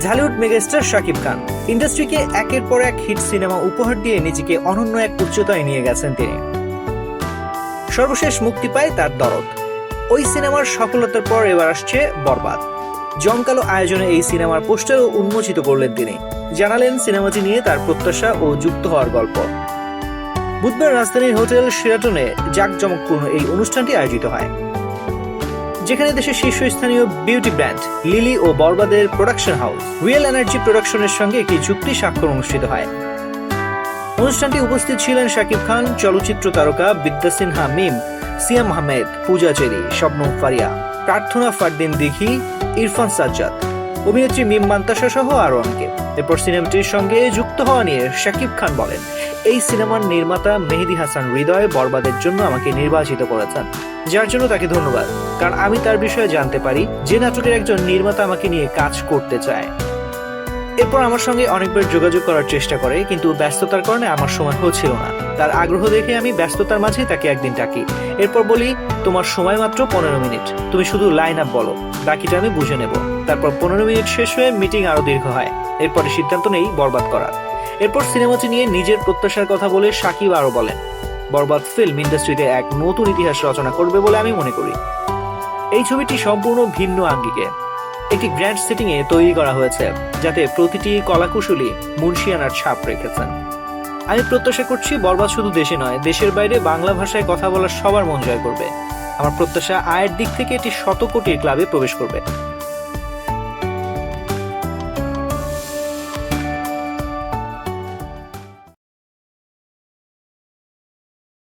Dhallywood megastar Shakib Khan ইন্ডাস্ট্রিকে একের পর এক হিট সিনেমা উপহার দিয়ে নিজেকে অনন্য এক উচ্চতায় নিয়ে গেছেন তিনি। সর্বশেষ মুক্তি পায় তার দরদ। ওই সিনেমার সফলতার পর এবার আসছে বরবাদ। জমকালো আয়োজনে এই সিনেমার পোস্টারও উন্মোচিত করলেন তিনি। জানালেন সিনেমাটি নিয়ে তার প্রত্যাশা ও যুক্ত হওয়ার গল্প। বুধবার রাজধানীর হোটেল শেরাটনে জাঁকজমকপূর্ণ এই অনুষ্ঠানটি আয়োজিত হয়, যেখানে দেশের শীর্ষস্থানীয় বিউটি ব্র্যান্ড লিলি ও বরবাদের প্রোডাকশন হাউস রিয়েল এনার্জি প্রোডাকশনের সঙ্গে একটি চুক্তি স্বাক্ষর অনুষ্ঠিত হয়। অনুষ্ঠানটি উপস্থিত ছিলেন শাকিব খান, চলচ্চিত্র তারকা বিদ্যা সিনহা মিম, সিয়াম আহমেদ, পূজা চেরি, শবনম ফারিয়া, প্রার্থনা ফারদিন দিঘি, ইরফান সাজ্জাদ, অভিনেত্রী মিম মান্তাসা সহ আরো অনেকে। এরপর সিনেমাটির সঙ্গে যুক্ত হওয়া নিয়ে শাকিব খান বলেন, এই সিনেমার নির্মাতা মেহেদী হাসান হৃদয় বরবাদের জন্য আমাকে নির্বাচিত করেছেন, যার জন্য তাকে ধন্যবাদ। কারণ আমি তার বিষয়ে জানতে পারি যে নাটকের একজন নির্মাতা আমাকে নিয়ে কাজ করতে চায়। এরপর আমার সঙ্গে অনেকবার যোগাযোগ করার চেষ্টা করে, কিন্তু ব্যস্ততার কারণে আমার সময় হচ্ছিল না। তার আগ্রহ দেখে আমি ব্যস্ততার মাঝে তাকে একদিন ডাকি। এরপর বলি, তোমার সময় মাত্র 15 মিনিট, তুমি শুধু লাইন আপ বলো, বাকিটা আমি বুঝে নেব। তারপর 15 মিনিট শেষ হয়ে মিটিং আরো দীর্ঘ হয়। এরপরে সিদ্ধান্ত নেই বরবাদ করার। এরপর সিনেমাটি নিয়ে নিজের প্রত্যাশার কথা বলে শাকিব আরো বলেন, বরবাদ ফিল্ম ইন্ডাস্ট্রিতে এক নতুন ইতিহাস রচনা করবে বলে আমি মনে করি। এই ছবিটি সম্পূর্ণ ভিন্ন আঙ্গিকে একটি গ্র্যান্ড সেটিং এ তৈরি করা হয়েছে, যাতে প্রতিটি কলাকুশলী মুন্সিয়ানার ছাপ রেখেছেন। আমি প্রত্যাশা করছি বরবাদ শুধু দেশে নয়, দেশের বাইরে বাংলা ভাষায় কথা বলার সবার মন জয় করবে। আমার প্রত্যাশা আয়ের দিক থেকে এটি 100 কোটির ক্লাবে প্রবেশ করবে।